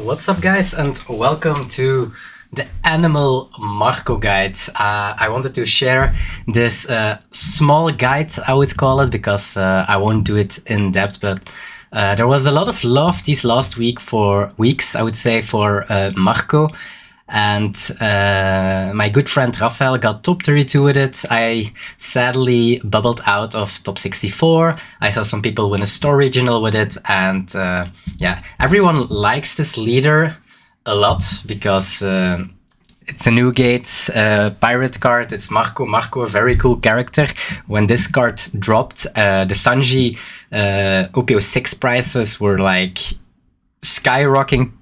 What's up, guys, and welcome to the Animal Marco Guide. I wanted to share this small guide, I would call it, because I won't do it in depth, but there was a lot of love these last weeks, I would say, for Marco. And my good friend Rafael got top 32 with it. I sadly bubbled out of top 64. I saw some people win a store regional with it. And yeah, everyone likes this leader a lot because it's a new gate pirate card. It's Marco. Marco, a very cool character. When this card dropped, the Sanji OPO6 prices were like skyrocketing.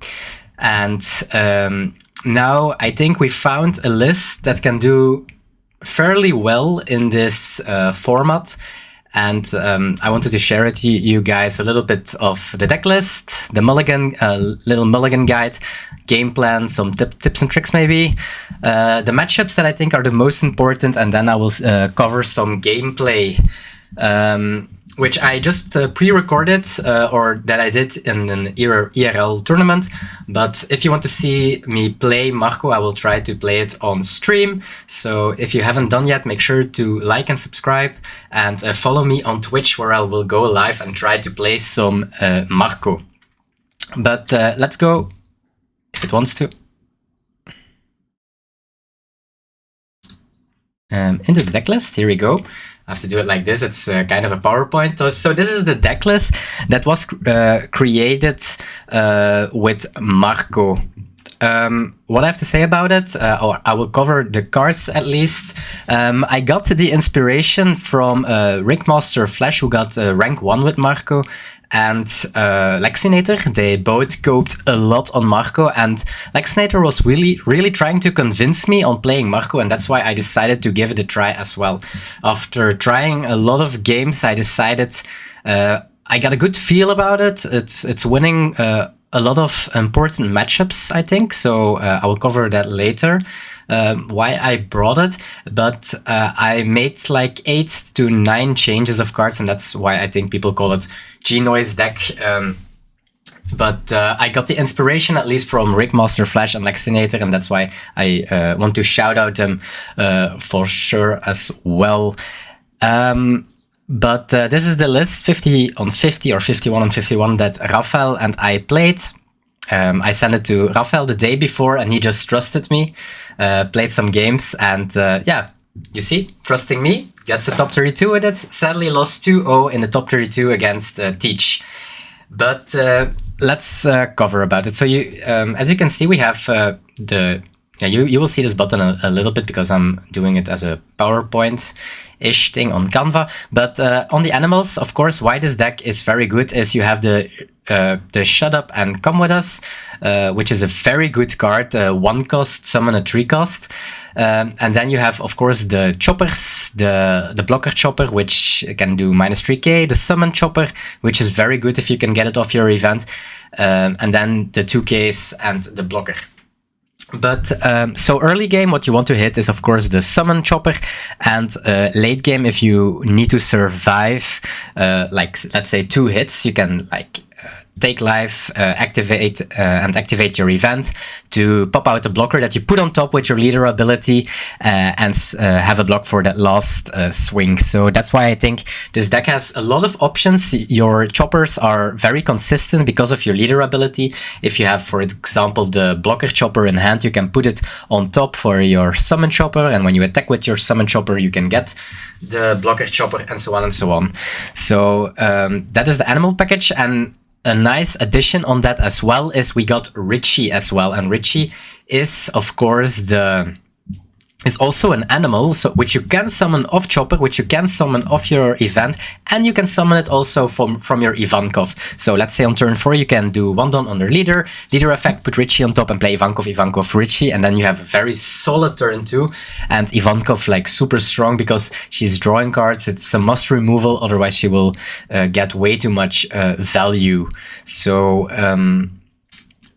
And now I think we found a list that can do fairly well in this format, and I wanted to share with you guys a little bit of the deck list, the Mulligan, little Mulligan guide, game plan, some tips and tricks maybe, the matchups that I think are the most important, and then I will cover some gameplay, which I just pre-recorded or that I did in an IRL tournament. But if you want to see me play Marco, I will try to play it on stream. So if you haven't done yet, make sure to like and subscribe and follow me on Twitch, where I will go live and try to play some Marco. But let's go, if it wants to. Into the deck list, here we go. I have to do it like this. It's kind of a PowerPoint. So this is the deck list that was created with Marco. What I have to say about it, or I will cover the cards at least. I got the inspiration from Ringmaster Flash, who got rank 1 with Marco, and Lexinator. They both coped a lot on Marco, and Lexinator was really trying to convince me on playing Marco, and that's why I decided to give it a try as well. After trying a lot of games, I decided I got a good feel about it. It's winning a lot of important matchups, I think, so I will cover that later. Why I brought it, but I made like 8 to 9 changes of cards, and that's why I think people call it Chinoize deck. But I got the inspiration at least from Ringmaster Flash and Lexinator, and that's why I want to shout out them for sure as well. But this is the list 50 on 50 or 51 on 51 that Rafael and I played. I sent it to Rafael the day before, and he just trusted me, played some games, and yeah, you see, trusting me, gets a top 32 with it. Sadly lost 2-0 in the top 32 against Teach. But let's cover about it. So you, as you can see, we have you will see this button a little bit because I'm doing it as a PowerPoint-ish thing on Canva. But on the animals, of course, why this deck is very good is you have the Shut Up and Come With Us, which is a very good card, 1 cost, summon a 3 cost. And then you have, of course, the choppers, the blocker chopper, which can do -3k, the summon chopper, which is very good if you can get it off your event, and then the 2ks and the blocker. But so early game, what you want to hit is, of course, the summon chopper, and late game, if you need to survive, like let's say 2 hits, you can like take life, activate your event to pop out a blocker that you put on top with your leader ability, and have a block for that last swing. So that's why I think this deck has a lot of options. Your choppers are very consistent because of your leader ability. If you have, for example, the blocker chopper in hand, you can put it on top for your summon chopper, and when you attack with your summon chopper, you can get the blocker chopper, and so on and so on. So that is the animal package. And a nice addition on that as well is we got Richie as well, and Richie is, of course, is also an animal, so which you can summon off chopper, which you can summon off your event, and you can summon it also from your Ivankov. So let's say on turn 4 you can do 1 don under leader effect, put Richie on top and play Ivankov, Richie, and then you have a very solid turn 2, and Ivankov like super strong because she's drawing cards. It's a must removal, otherwise she will get way too much value. So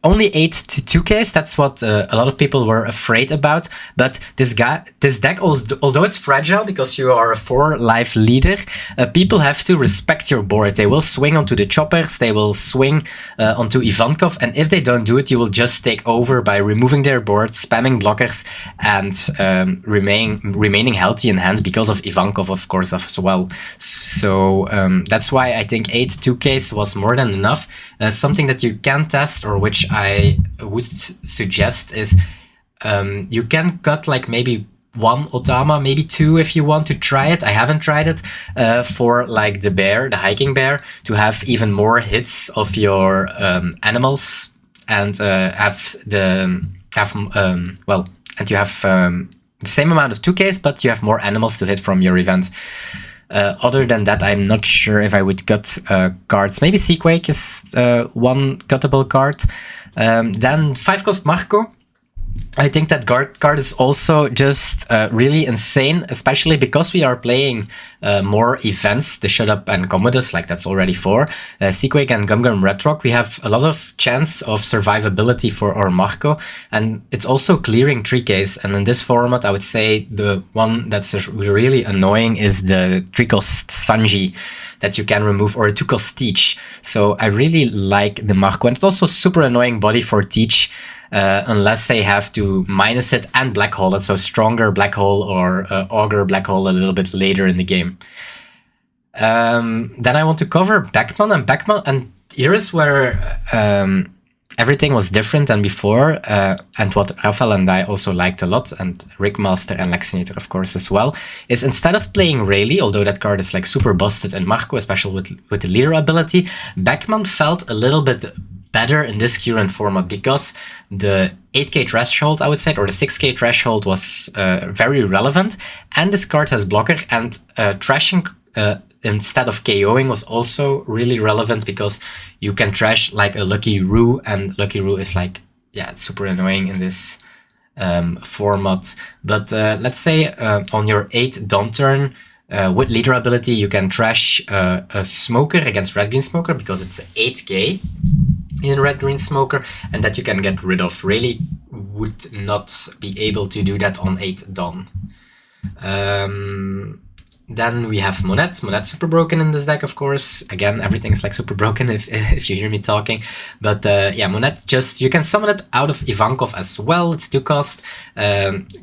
only 8 to 2Ks. That's what a lot of people were afraid about. But this deck, although it's fragile because you are a 4-life leader, people have to respect your board. They will swing onto the choppers, they will swing onto Ivankov, and if they don't do it, you will just take over by removing their board, spamming blockers, and remaining healthy in hand because of Ivankov, of course, as well. So that's why I think 8 2Ks was more than enough. Something that you can test, or which I would suggest, is you can cut like maybe 1 Otama, maybe 2 if you want to try it. I haven't tried it for like the bear, the hiking bear, to have even more hits of your animals, and you have the same amount of 2Ks, but you have more animals to hit from your event. Other than that, I'm not sure if I would cut cards. Maybe Seaquake is one cuttable card. Then 5-cost Marco. I think that card is also just really insane, especially because we are playing more events, the Shut Up and Commodus, like that's already 4. Seaquake and Gum Red Rock, we have a lot of chance of survivability for our Marco, and it's also clearing 3Ks. And in this format, I would say the one that's really annoying is the 3-cost Sanji that you can remove, or a 2-cost Teach. So I really like the Marco, and it's also super annoying body for Teach. Unless they have to minus it and black hole it, so stronger black hole or augur black hole a little bit later in the game. Then I want to cover Beckman, and here is where everything was different than before, and what Rafael and I also liked a lot, and Rickmaster and Lexinator of course as well, is instead of playing Rayleigh, although that card is like super busted in Marco, especially with the leader ability, Beckman felt a little bit better in this current format because the 8K threshold, I would say, or the 6K threshold was very relevant, and this card has blocker, and trashing instead of KOing was also really relevant because you can trash like a Lucky Roo, and Lucky Roo is like, yeah, it's super annoying in this format. But let's say on your 8 Dawn turn, with leader ability, you can trash a Smoker against Red Green Smoker because it's 8K in Red Green Smoker, and that you can get rid of. Rayleigh would not be able to do that on 8 Dawn. Then we have Monet. Monet's super broken in this deck, of course. Again, everything's like super broken if you hear me talking. But yeah, Monet, just you can summon it out of Ivankov as well. It's 2-cost.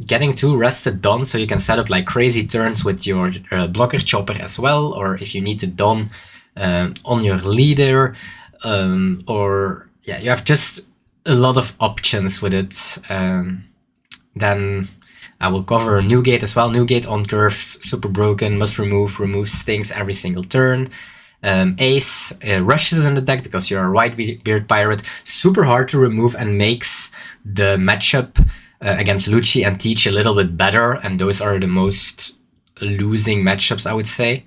Getting 2 rested Dawn, so you can set up like crazy turns with your blocker chopper as well. Or if you need to Dawn on your leader. Or yeah, you have just a lot of options with it. Then I will cover Newgate as well. Newgate on curve, super broken, must remove stings every single turn. Ace rushes in the deck because you're a Whitebeard pirate, super hard to remove and makes the matchup against Lucci and Teach a little bit better, and those are the most losing matchups, I would say.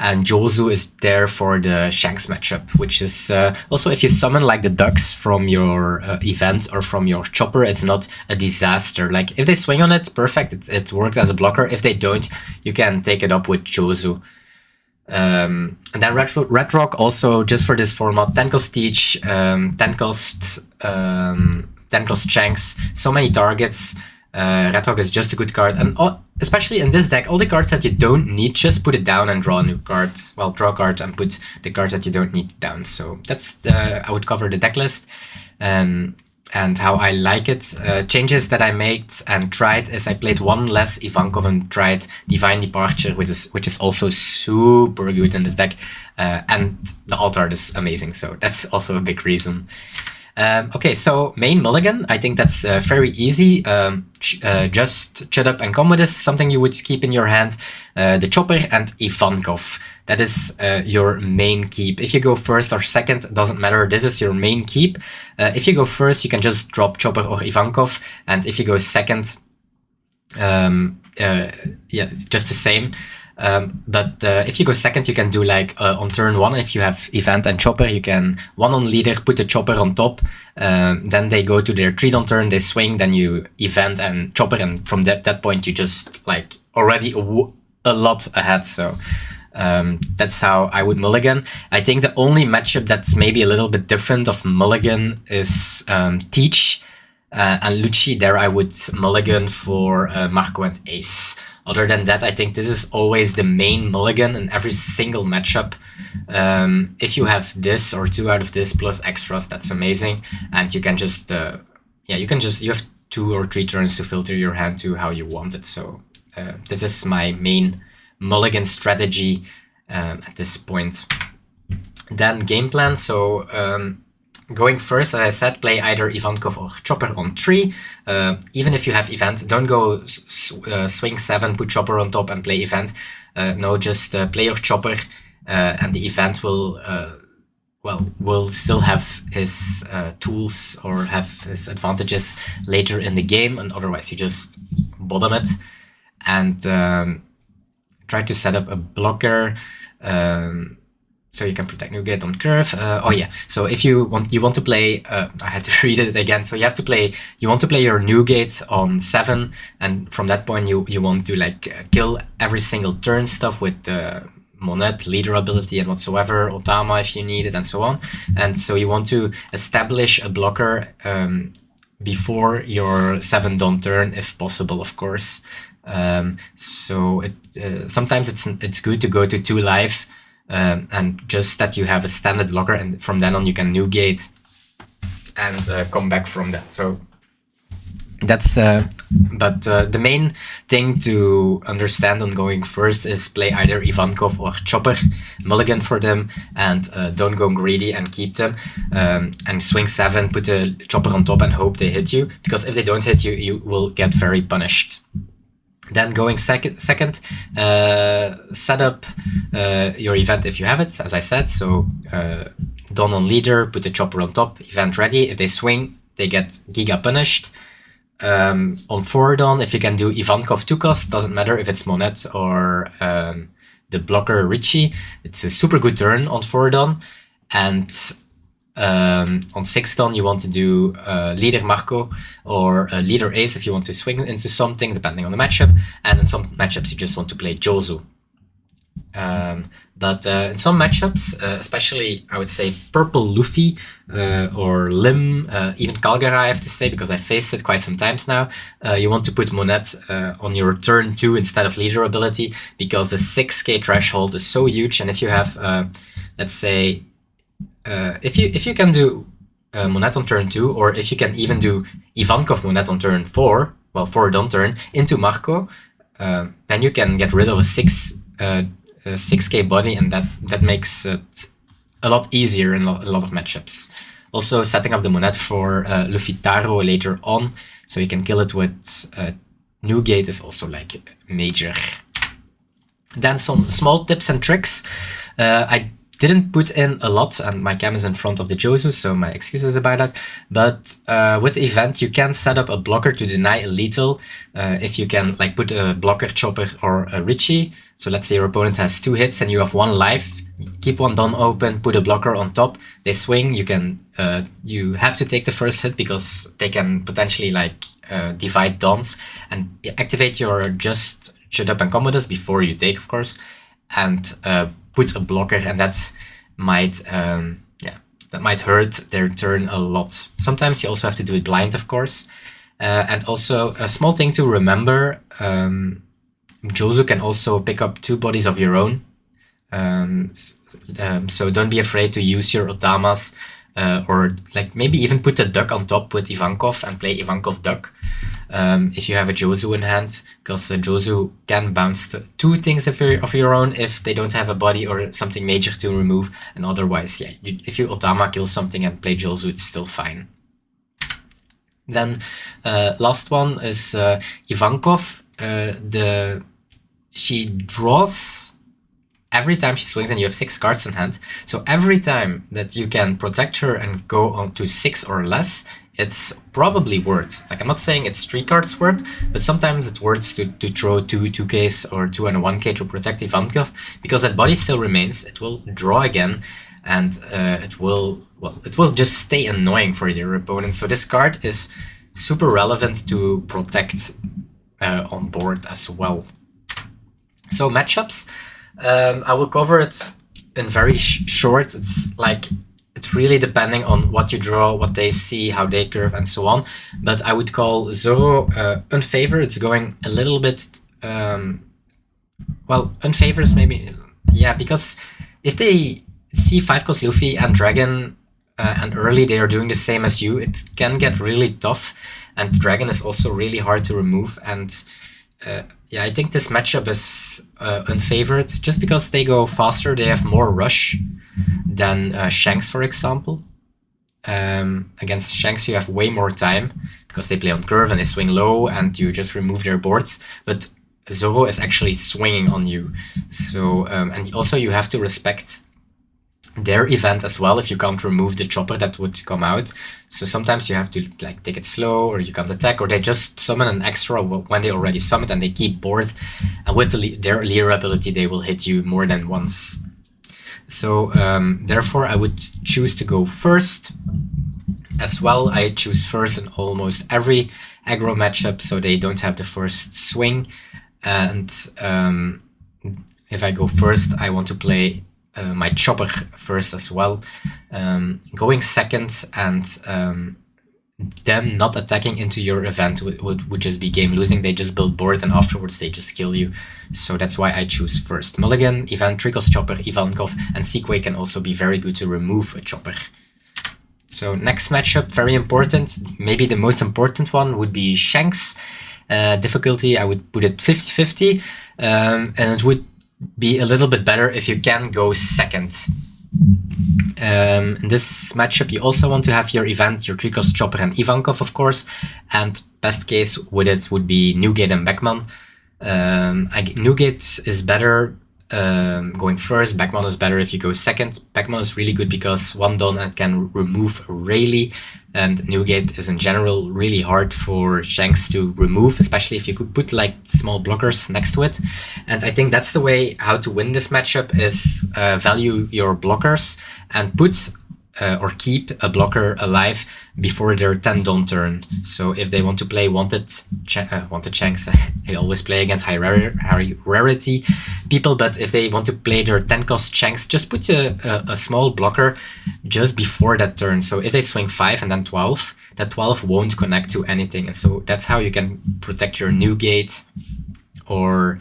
And Jozu is there for the Shanks matchup, which is also if you summon like the ducks from your event or from your chopper, it's not a disaster. Like if they swing on it, perfect, it worked as a blocker. If they don't, you can take it up with Jozu. And then Red Rock also just for this format, 10-cost Teach, 10-cost Shanks, so many targets. Red Rock is just a good card, and especially in this deck, all the cards that you don't need, just put it down and draw a new card. Well, draw a card and put the cards that you don't need down. So that's I would cover the deck list and how I like it. Changes that I made and tried is I played 1 less Ivankov and tried Divine Departure, which is also super good in this deck, and the alt art is amazing. So that's also a big reason. Okay, so main Mulligan, I think that's very easy. Just Shut Up and Commodus, something you would keep in your hand. The Chopper and Ivankov. That is your main keep. If you go first or second, doesn't matter. This is your main keep. If you go first, you can just drop Chopper or Ivankov. And if you go second, yeah, just the same. But if you go second, you can do like on turn 1, if you have event and chopper, you can 1 on leader, put the chopper on top, then they go to their 3 on turn, they swing, then you event and chopper, and from that point you just like already a lot ahead. So That's how I would mulligan. I think the only matchup that's maybe a little bit different of mulligan is Teach and Lucci. There I would mulligan for Marco and Ace. Other than that, I think this is always the main mulligan in every single matchup. If you have this or 2 out of this plus extras, that's amazing. And you can just, you have 2 or 3 turns to filter your hand to how you want it. So this is my main mulligan strategy at this point. Then game plan. So going first, as I said, play either Ivankov or Chopper on 3. Even if you have event, don't go swing 7, put Chopper on top and play event. No, just play your Chopper and the event will still have his tools or have his advantages later in the game, and otherwise you just bottom it and try to set up a blocker so you can protect Nugget on curve. So if you want to play, I had to read it again. So you want to play your Nugget on 7, and from that point you want to like kill every single turn stuff with Monet, leader ability and whatsoever, Otama if you need it, and so on. And so you want to establish a blocker before your 7 dawn turn, if possible, of course. So sometimes it's good to go to 2 life and just that you have a standard blocker, and from then on you can Nugate and come back from that. So that's the main thing to understand on going first is play either Ivankov or Chopper, mulligan for them, and don't go greedy and keep them, and swing 7, put a Chopper on top and hope they hit you, because if they don't hit you, you will get very punished. Then going second, set up your event if you have it, as I said. So dawn on leader, put the Chopper on top, event ready. If they swing, they get Giga punished. On 4 dawn, if you can do Ivankov 2 cost, doesn't matter if it's Monet or the blocker Richie. It's a super good turn on 4 dawn. And on 6 dawn, you want to do leader Marco or leader Ace if you want to swing into something, depending on the matchup. And in some matchups, you just want to play Jozu. But in some matchups, especially I would say Purple Luffy or Lim, even Calgary I have to say, because I faced it quite some times now, you want to put Monet on your turn 2 instead of leader ability, because the 6k threshold is so huge. And if you have, let's say, if you can do Monet on turn 2, or if you can even do Ivankov Monet on turn 4, well, 4 dawn turn, into Marco, then you can get rid of a 6k body, and that makes it a lot easier in a lot of matchups. Also setting up the Monet for Luffy Taro later on, so you can kill it with Nugate is also like major. Then some small tips and tricks. I didn't put in a lot, and my cam is in front of the Jozu, so my excuses about that. But with the event, you can set up a blocker to deny a lethal. If you can like put a blocker Chopper or a Richie. So let's say your opponent has 2 hits and you have 1 life. Keep 1 dawn open, put a blocker on top. They swing. You have to take the first hit because they can potentially like divide dawns, and activate your just shut up and commodus before you take, of course, and put a blocker, and that might hurt their turn a lot. Sometimes you also have to do it blind, of course. And also a small thing to remember, Jozu can also pick up 2 bodies of your own. So don't be afraid to use your Otamas, or like maybe even put a duck on top with Ivankov and play Ivankov duck. If you have a Jozu in hand, because Jozu can bounce 2 things of your own if they don't have a body or something major to remove, and otherwise, yeah, if you Otama kill something and play Jozu, it's still fine. Then last one is Ivankov. She draws every time she swings, and you have 6 cards in hand. So every time that you can protect her and go on to 6 or less, it's probably worth. Like, I'm not saying it's 3 cards worth, but sometimes it's worth to throw 2Ks or 2 and a 1K to protect Ivankov, because that body still remains. It will draw again, and it will just stay annoying for your opponent. So this card is super relevant to protect on board as well. So matchups. I will cover it in very short. It's really depending on what you draw, what they see, how they curve, and so on. But I would call Zoro unfavor. It's going a little bit, well, unfavor is maybe, yeah, because if they see 5-cost Luffy and Dragon and early they are doing the same as you, it can get really tough. And Dragon is also really hard to remove. And yeah, I think this matchup is unfavored just because they go faster. They have more rush than Shanks, for example. Against Shanks, you have way more time because they play on curve and they swing low and you just remove their boards. But Zoro is actually swinging on you. So, and also you have to respect their event as well if you can't remove the chopper that would come out. So sometimes you have to like take it slow, or you can't attack, or they just summon an extra when they already summoned and they keep board, and with their Leer ability they will hit you more than once. So therefore I would choose to go first as well. I choose first in almost every aggro matchup so they don't have the first swing. And if I go first, I want to play my chopper first as well. Going second and them not attacking into your event would just be game losing. They just build board and afterwards they just kill you. So that's why I choose first. Mulligan, event, 3-cost chopper, Ivankov, and Sequay can also be very good to remove a chopper. So next matchup, very important. Maybe the most important one would be Shanks. Difficulty, I would put it 50-50. And it would be a little bit better if you can go second. In this matchup, you also want to have your event, your 3-cost chopper and Ivankov, of course. And best case with it would be Newgate and Beckman. Newgate is better going first. Beckman is better if you go second. Beckman is really good because one don and can remove Rayleigh. And Newgate is in general really hard for Shanks to remove, especially if you could put like small blockers next to it. And I think that's the way how to win this matchup is value your blockers and put or keep a blocker alive before their 10 don turn. So if they want to play Wanted Shanks, I always play against high rarity people, but if they want to play their 10-cost Shanks, just put a small blocker just before that turn. So if they swing 5 and then 12, that 12 won't connect to anything. And so that's how you can protect your Newgate or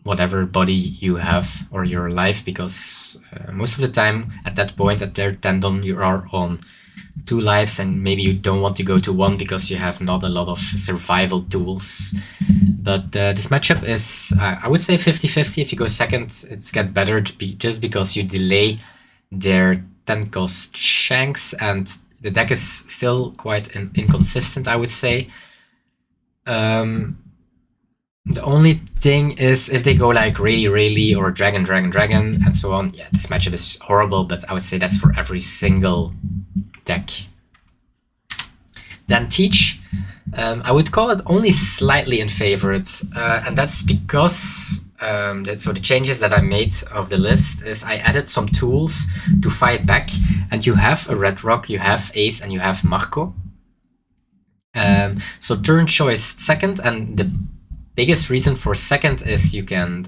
whatever body you have or your life, because most of the time at that point at their 10 don you are on 2 lives and maybe you don't want to go to 1 because you have not a lot of survival tools. But this matchup is I would say 50-50. If you go second, it's get better just because you delay their 10-cost Shanks and the deck is still quite inconsistent, I would say. The only thing is if they go like Rayleigh or Dragon, and so on, yeah, this matchup is horrible, but I would say that's for every single deck. Then Teach, I would call it only slightly in favorites, and that's because so the changes that I made of the list is I added some tools to fight back, and you have a Red Rock, you have Ace, and you have Marco. So turn choice second, and the biggest reason for second is you can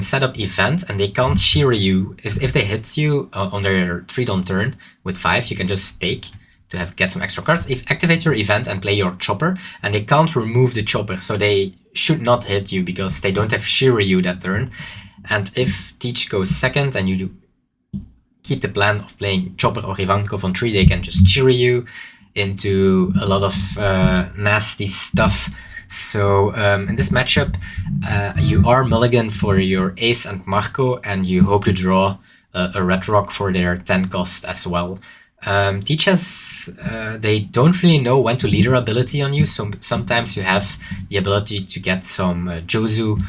set up event and they can't shear you. If they hit you on their 3 don turn with 5, you can just take to get some extra cards. Activate your event and play your chopper, and they can't remove the chopper, so they should not hit you because they don't have shear you that turn. And if Teach goes second and you do keep the plan of playing chopper or Ivankov on 3, they can just shear you into a lot of nasty stuff. So in this matchup, you are Mulligan for your Ace and Marco, and you hope to draw a Red Rock for their 10 cost as well. Teach has, they don't really know when to lead their ability on you, so sometimes you have the ability to get some Jozu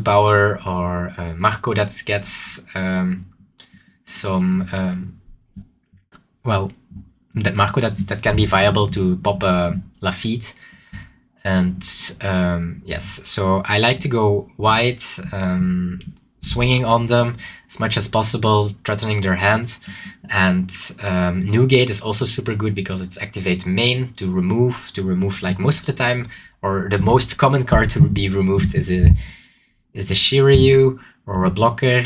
power, or Marco that gets some, well, that Marco that can be viable to pop a Lafitte. And yes, so I like to go wide, swinging on them as much as possible, threatening their hand. And Newgate is also super good because it's activate main to remove like most of the time or the most common card to be removed is a Shiryu or a blocker.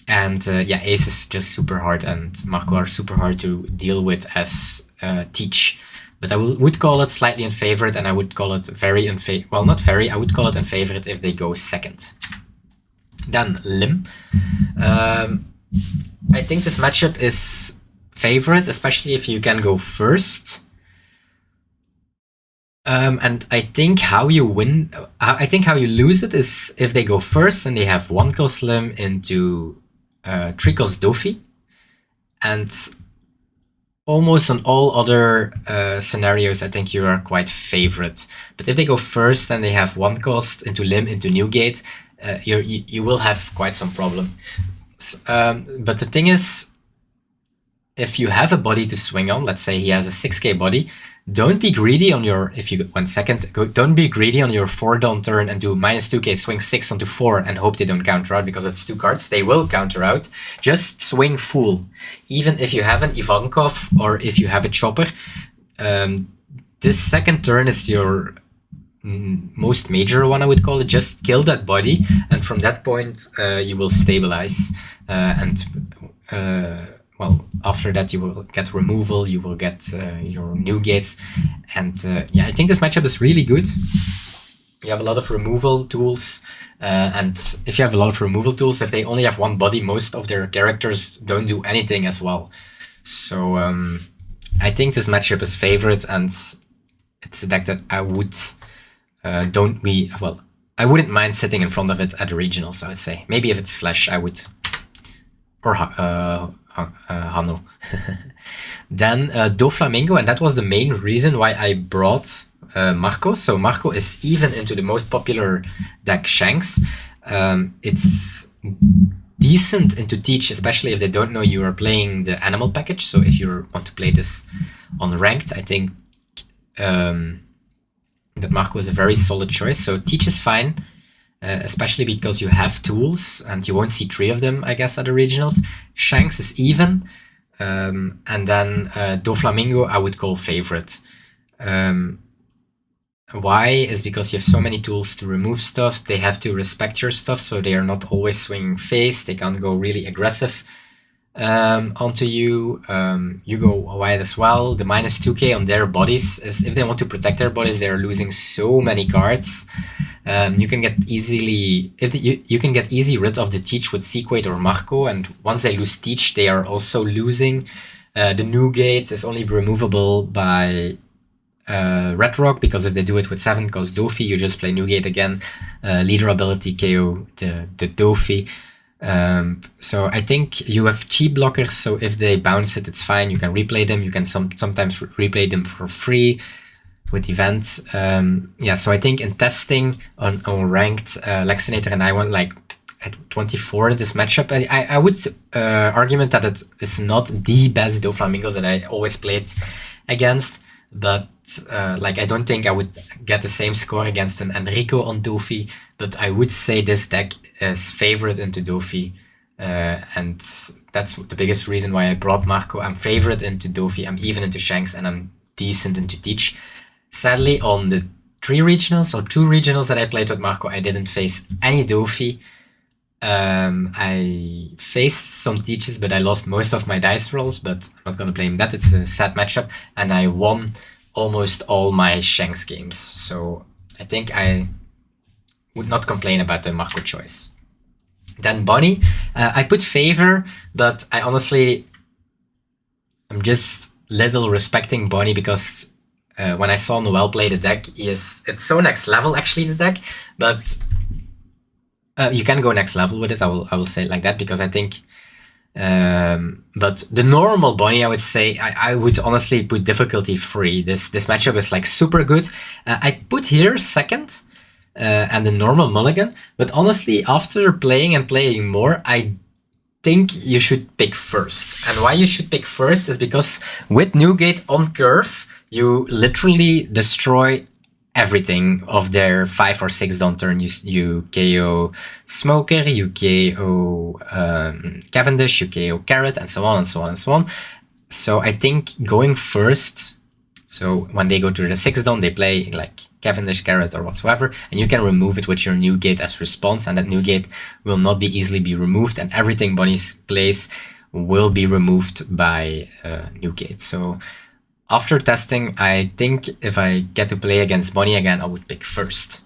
And yeah, Ace is just super hard, and Marco are super hard to deal with as Teach. But I would call it slightly unfavorite, and I would call it very unfavorite. Well, not very, I would call it unfavorite if they go second. Then Lim. I think this matchup is favorite, especially if you can go first. And I think how you win, I think how you lose it is if they go first and they have 1-cost Lim into 3-cost Dofi. And almost on all other scenarios, I think you are quite favorite. But if they go first and they have 1-cost into Lim into Newgate, you will have quite some problem. But the thing is, if you have a body to swing on, let's say he has a 6k body, don't be greedy on your, if you went second, don't be greedy on your 4-down turn and do -2k, swing 6 onto 4 and hope they don't counter out because it's 2 cards. They will counter out. Just swing full. Even if you have an Ivankov or if you have a Chopper, this second turn is your most major one, I would call it. Just kill that body, and from that point you will stabilize, well, after that you will get removal, you will get your new gates, and yeah, I think this matchup is really good. You have a lot of removal tools, and if you have a lot of removal tools, if they only have 1 body, most of their characters don't do anything as well. So I think this matchup is favorite, and it's a deck that I would I wouldn't mind sitting in front of it at the regionals, I would say. Maybe if it's Flash, I would, or Hano. Then Doflamingo, and that was the main reason why I brought Marco. So Marco is even into the most popular deck, Shanks. It's decent into Teach, especially if they don't know you are playing the animal package. So if you want to play this on ranked, I think that Marco is a very solid choice. So Teach is fine. Especially because you have tools and you won't see 3 of them, I guess, at the regionals. Shanks is even, and then Doflamingo I would call favorite. Why is because you have so many tools to remove stuff. They have to respect your stuff, so they are not always swinging face. They can't go really aggressive onto you. You go wide as well. The -2k on their bodies is if they want to protect their bodies, they are losing so many cards. You can get you can get easy rid of the Teach with Sequate or Marco, and once they lose Teach, they are also losing. The new gate is only removable by Red Rock, because if they do it with 7-cost Dofi, you just play Newgate again, leader ability KO the Dofi. So I think you have cheap blockers, so if they bounce it, it's fine. You can replay them. You can sometimes replay them for free with events. Yeah, so I think in testing on ranked, Lexinator and I went like at 24 in this matchup. I would argument that it's not the best Doflamingos that I always played against, but like I don't think I would get the same score against an Enrico on Dofi, but I would say this deck is favorite into Dofi, and that's the biggest reason why I brought Marco. I'm favorite into Dofi, I'm even into Shanks, and I'm decent into Teach. Sadly, on the 3 regionals or 2 regionals that I played with Marco, I didn't face any Dofi. I faced some Teaches, but I lost most of my dice rolls, but I'm not going to blame that. It's a sad matchup, and I won almost all my Shanks games. So I think I would not complain about the Marco choice. Then Bonnie, I put favor, but I honestly, I'm just little respecting Bonnie because when I saw Noel play the deck, it's so next level actually, the deck, but you can go next level with it. I will say it like that, because I think, but the normal Bonnie, I would say, I would honestly put difficulty free. This matchup is like super good. I put here second, and the normal Mulligan, but honestly, after playing more, I think you should pick first. And why you should pick first is because with Newgate on curve, you literally destroy everything of their 5 or 6 down turn. You KO Smoker, you KO Cavendish, you KO Carrot, and so on and so on and so on. So I think going first, So when they go to the 6th dawn, they play like Cavendish, Garrett, or whatsoever, and you can remove it with your new gate as response, and that new gate will not be easily be removed, and everything Bonnie plays will be removed by new gate. So after testing, I think if I get to play against Bonnie again, I would pick first.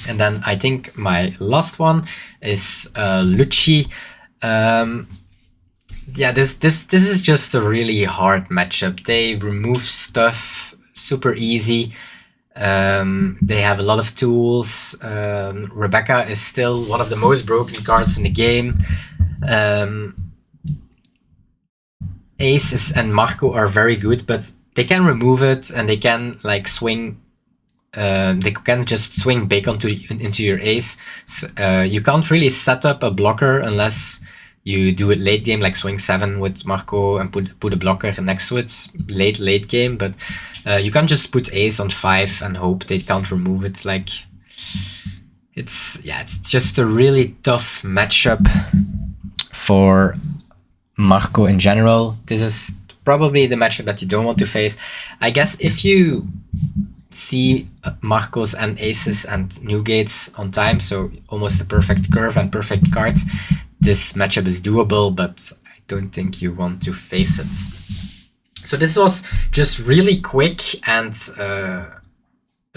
And then I think my last one is Lucci. Yeah, this is just a really hard matchup. They remove stuff super easy. They have a lot of tools. Rebecca is still one of the most broken cards in the game. Ace and Marco are very good, but they can remove it and they can like swing. They can just swing big into your ace. So, you can't really set up a blocker unless you do it late game, like swing 7 with Marco and put a blocker next to it late game. But you can't just put ace on 5 and hope they can't remove it. Like it's just a really tough matchup for Marco in general. This is probably the matchup that you don't want to face. I guess if you see Marcos and aces and new gates on time, so almost a perfect curve and perfect cards, this matchup is doable, but I don't think you want to face it. So this was just really quick and a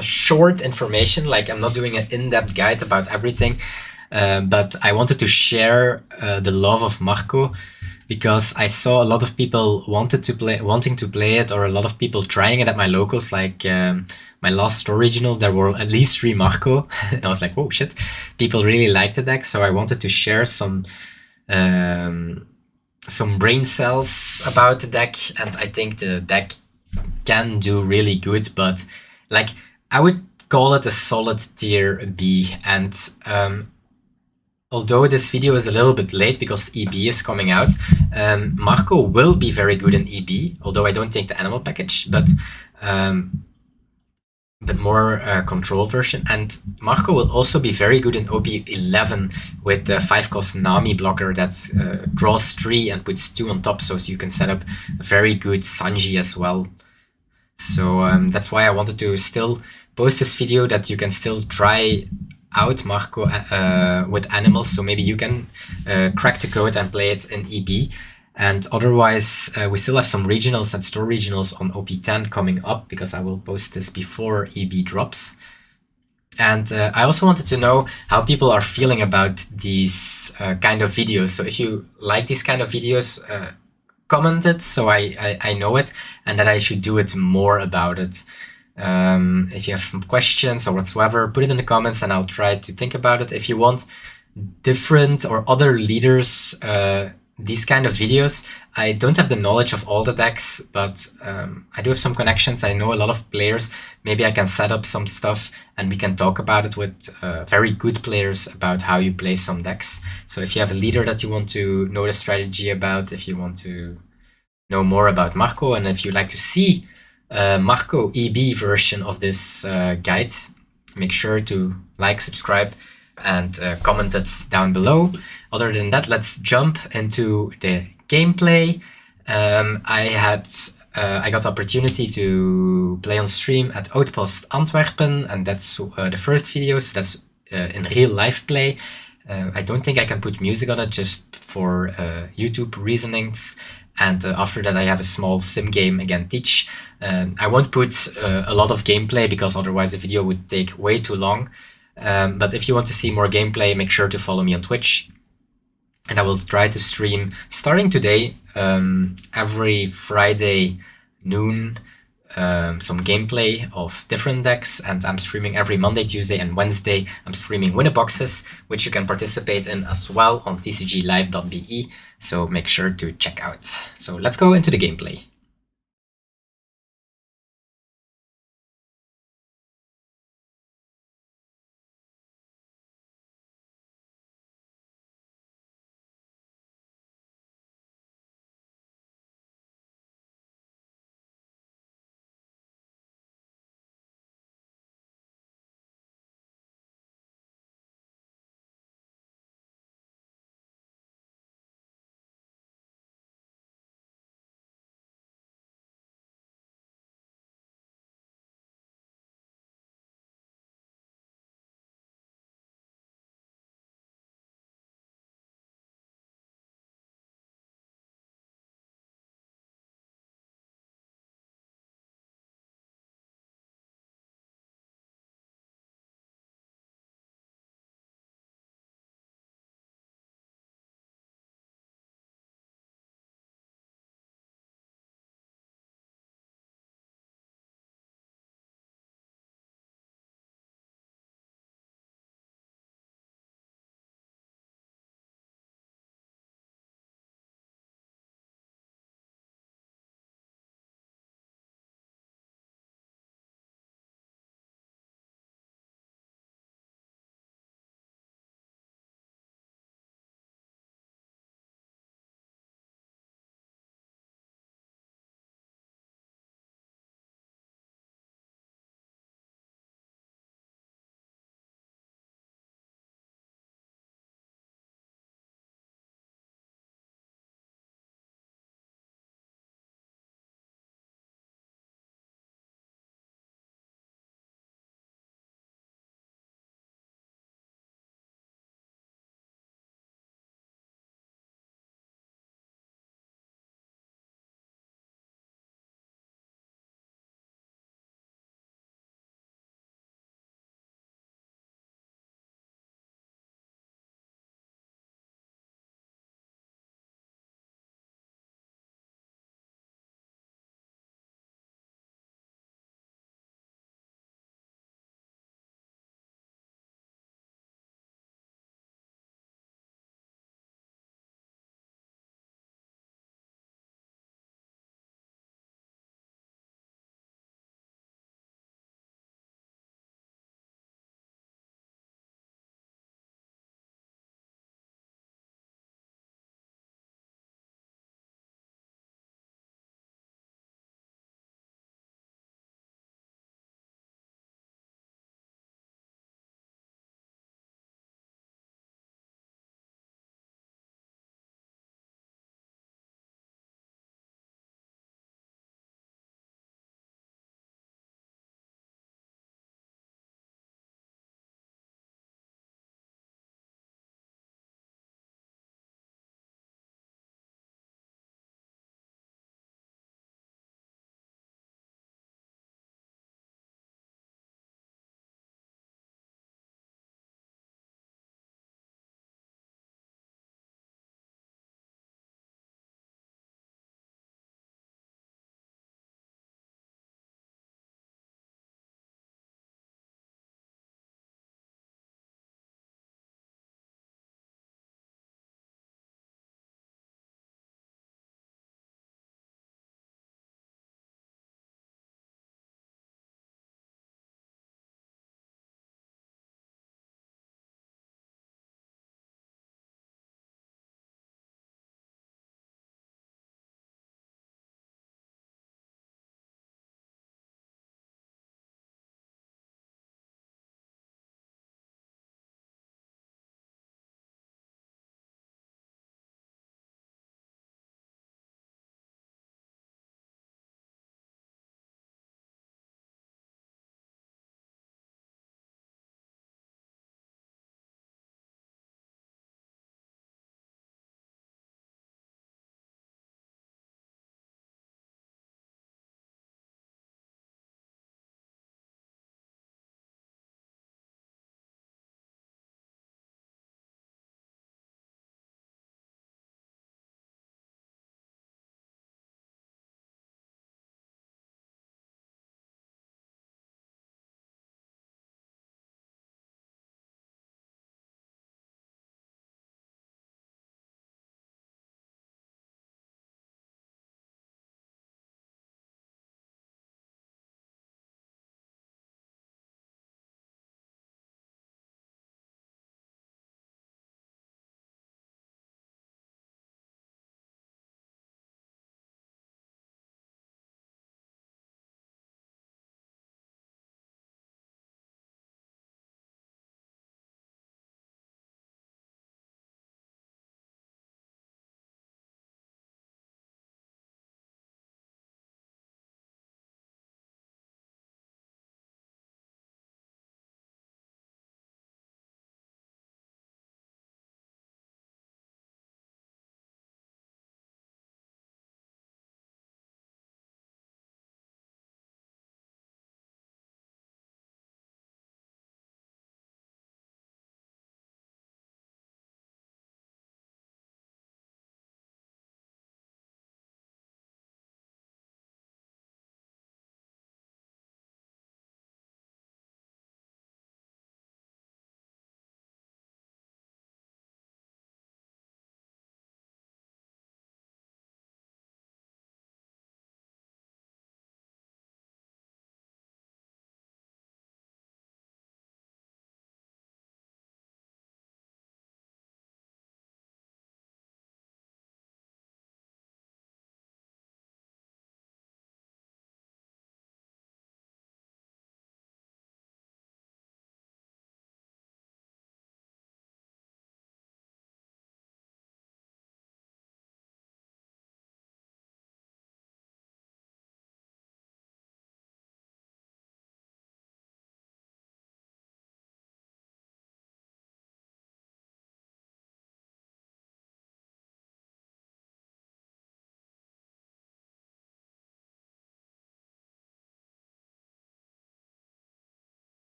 short information. Like I'm not doing an in-depth guide about everything, but I wanted to share the love of Marco, because I saw a lot of people wanting to play it, or a lot of people trying it at my locals. Like my last store regional, there were at least 3 Marco. And I was like, whoa, shit. People really liked the deck, so I wanted to share some brain cells about the deck, and I think the deck can do really good, but like I would call it a solid tier B. And although this video is a little bit late because EB is coming out, Marco will be very good in EB, although I don't think the animal package, but more control version. And Marco will also be very good in OP11 with the 5-cost Nami blocker that draws 3 and puts 2 on top, so you can set up a very good Sanji as well. So that's why I wanted to still post this video, that you can still try out Marco with animals, so maybe you can crack the code and play it in EB. And otherwise, we still have some regionals and store regionals on OP10 coming up, because I will post this before EB drops. And I also wanted to know how people are feeling about these kind of videos. So if you like these kind of videos, comment it so I know it, and that I should do it more about it. If you have some questions or whatsoever, put it in the comments and I'll try to think about it. If you want different or other leaders, these kind of videos, I don't have the knowledge of all the decks, but I do have some connections. I know a lot of players. Maybe I can set up some stuff and we can talk about it with very good players about how you play some decks. So if you have a leader that you want to know the strategy about, if you want to know more about Marco, and if you like to see Marco EB version of this guide, make sure to like, subscribe, and comment it down below. Other than that, let's jump into the gameplay. I got the opportunity to play on stream at Outpost Antwerpen, and that's the first video, so that's in real life play. I don't think I can put music on it, just for YouTube reasonings. And after that, I have a small sim game again, Teach. I won't put a lot of gameplay because otherwise the video would take way too long. But if you want to see more gameplay, make sure to follow me on Twitch. And I will try to stream starting today, every Friday noon, some gameplay of different decks. And I'm streaming every Monday, Tuesday, and Wednesday. I'm streaming winner boxes, which you can participate in as well on tcglive.be. So make sure to check out. So let's go into the gameplay.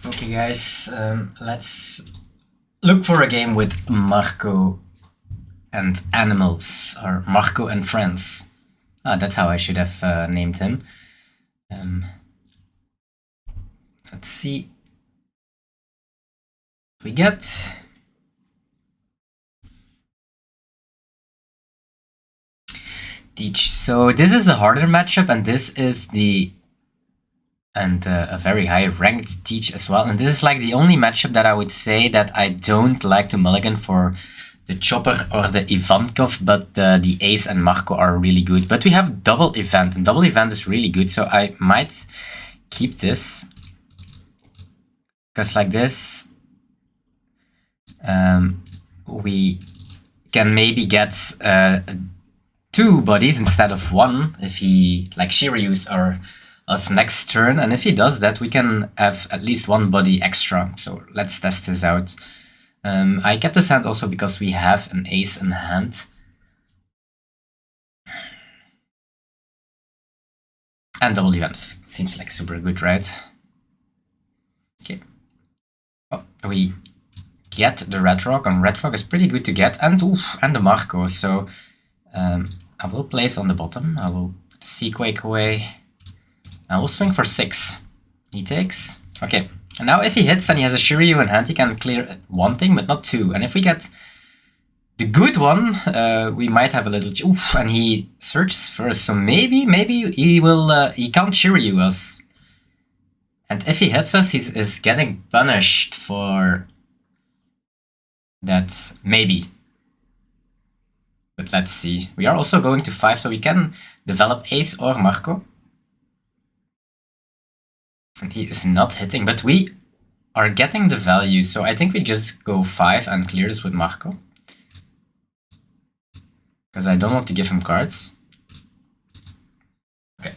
Okay guys, let's look for a game with Marco and animals, or Marco and friends. That's how I should have named him. Let's see what we get. Teach. So this is a harder matchup, and this is a very high ranked Teach as well. And this is like the only matchup that I would say that I don't like to mulligan for the Chopper or the Ivankov, but the Ace and Marco are really good. But we have double event, and double event is really good, so I might keep this. Because like this, we can maybe get 2 bodies instead of 1 if he like Shiryu's or us next turn, and if he does that we can have at least 1 body extra. So let's test this out. I kept this hand also because we have an ace in hand. And double event seems like super good, right? Okay. Oh, we get the red rock, and red rock is pretty good to get, and the Marco. So I will place on the bottom. I will put the Seaquake away. I will swing for 6. He takes. Okay. And now if he hits and he has a Shiryu in hand, he can clear 1 thing, but not 2. And if we get the good one, we might have a little... Oof, and he searches first. So maybe he will... he can't Shiryu us. And if he hits us, he's getting punished for that. Maybe. But let's see. We are also going to 5, so we can develop Ace or Marco. And he is not hitting, but we are getting the value, so I think we just go 5 and clear this with Marco. Because I don't want to give him cards. Okay.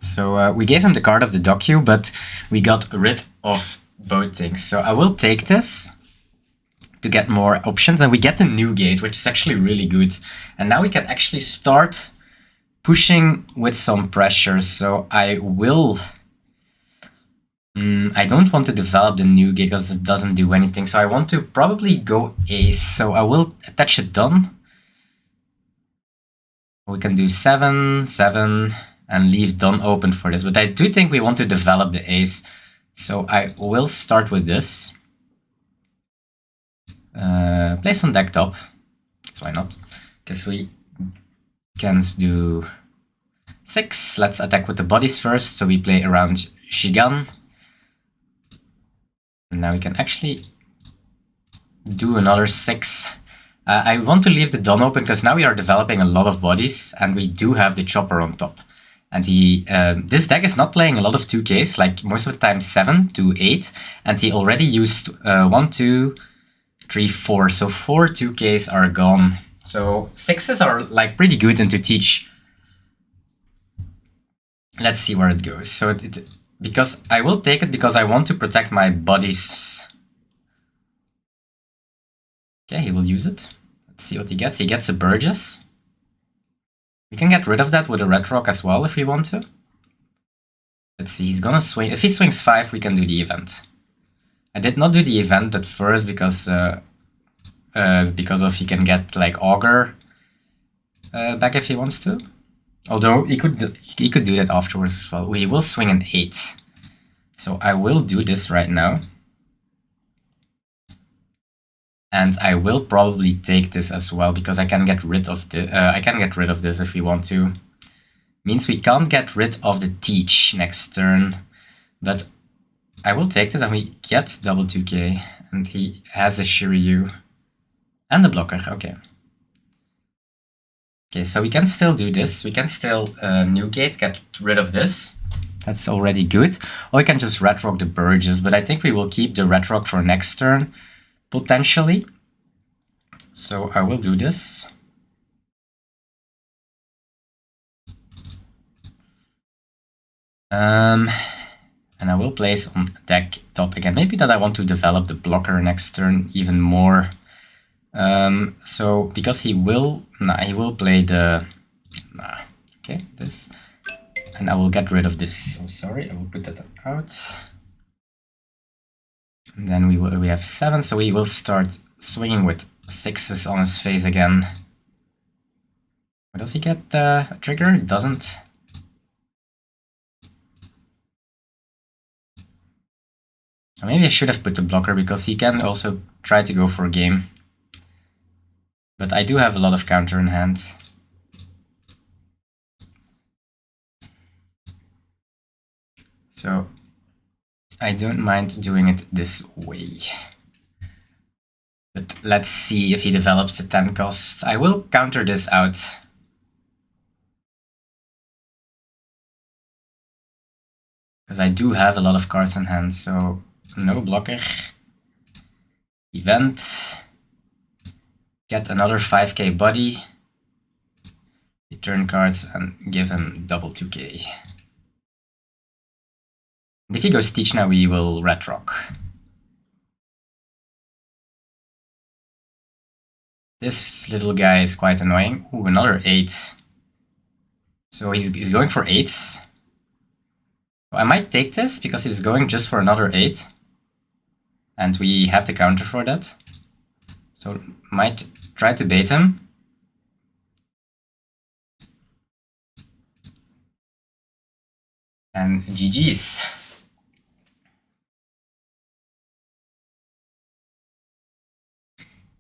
So we gave him the card of the docu, but we got rid of both things. So I will take this to get more options, and we get the new gate, which is actually really good. And now we can actually start pushing with some pressure. So I will... I don't want to develop the new gate because it doesn't do anything. So I want to probably go Ace. So I will attach it done. We can do 7, 7, and leave done open for this. But I do think we want to develop the Ace. So I will start with this. Place on deck top. So why not? Because we can do 6. Let's attack with the bodies first. So we play around Shigan. And now we can actually do another 6. I want to leave the Dawn open because now we are developing a lot of bodies and we do have the Chopper on top. And this deck is not playing a lot of 2Ks, like most of the time 7 to 8. And he already used 1, 2, 3, 4. So 4 2Ks are gone. So 6s are like pretty good into Teach. Let's see where it goes. So because I will take it because I want to protect my bodies. Okay, he will use it. Let's see what he gets. He gets a Burgess. We can get rid of that with a red rock as well if we want to. Let's see, he's gonna swing. If he swings 5, we can do the event. I did not do the event at first because of he can get like Augur back if he wants to. Although he could do that afterwards as well. We will swing an 8. So I will do this right now. And I will probably take this as well because I can get rid of this if we want to. Means we can't get rid of the Teach next turn. But I will take this and we get double 2K. And he has the Shiryu. And the blocker, okay. Okay, so we can still do this. We can still Newgate, get rid of this. That's already good. Or we can just red rock the Burgess, but I think we will keep the red rock for next turn, potentially. So I will do this. And I will place on deck top again. Maybe that I want to develop the blocker next turn even more. So because he will play the okay, this, and I will get rid of this. So sorry, I will put that out. Then we have 7, so we will start swinging with 6s on his face again. Does he get a trigger? It doesn't. Maybe I should have put the blocker, because he can also try to go for a game. But I do have a lot of counter in hand. So I don't mind doing it this way. But let's see if he develops the 10 cost. I will counter this out. Because I do have a lot of cards in hand, so no blocker. Event. Get another 5k body. Return cards and give him double 2k. And if he goes Teach now, we will Red Rock. This little guy is quite annoying. Ooh, another 8. So he's going for 8s. I might take this because he's going just for another 8. And we have the counter for that. So might try to bait him. And GG's.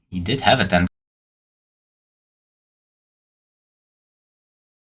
He did have a 10